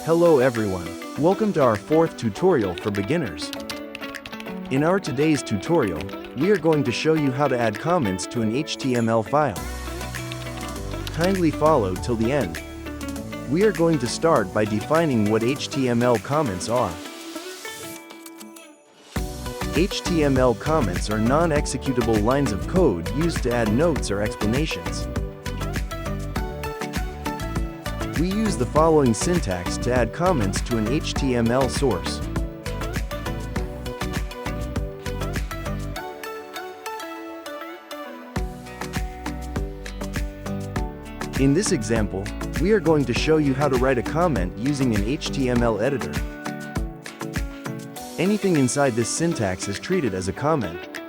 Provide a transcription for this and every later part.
Hello everyone, welcome to our fourth tutorial for beginners. In our today's tutorial, we are going to show you how to add comments to an HTML file. Kindly follow till the end. We are going to start by defining what HTML comments are. HTML comments are non-executable lines of code used to add notes or explanations. We use the following syntax to add comments to an HTML source. In this example, we are going to show you how to write a comment using an HTML editor. Anything inside this syntax is treated as a comment.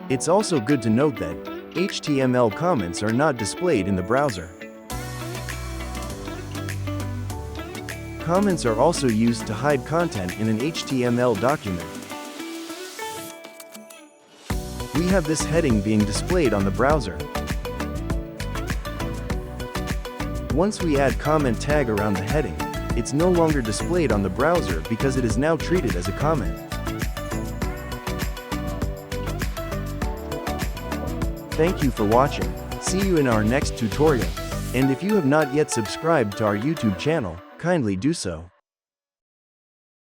It's also good to note that HTML comments are not displayed in the browser. Comments are also used to hide content in an HTML document. We have this heading being displayed on the browser. Once we add comment tag around the heading, it's no longer displayed on the browser because it is now treated as a comment. Thank you for watching. See you in our next tutorial. And if you have not yet subscribed to our YouTube channel, kindly do so.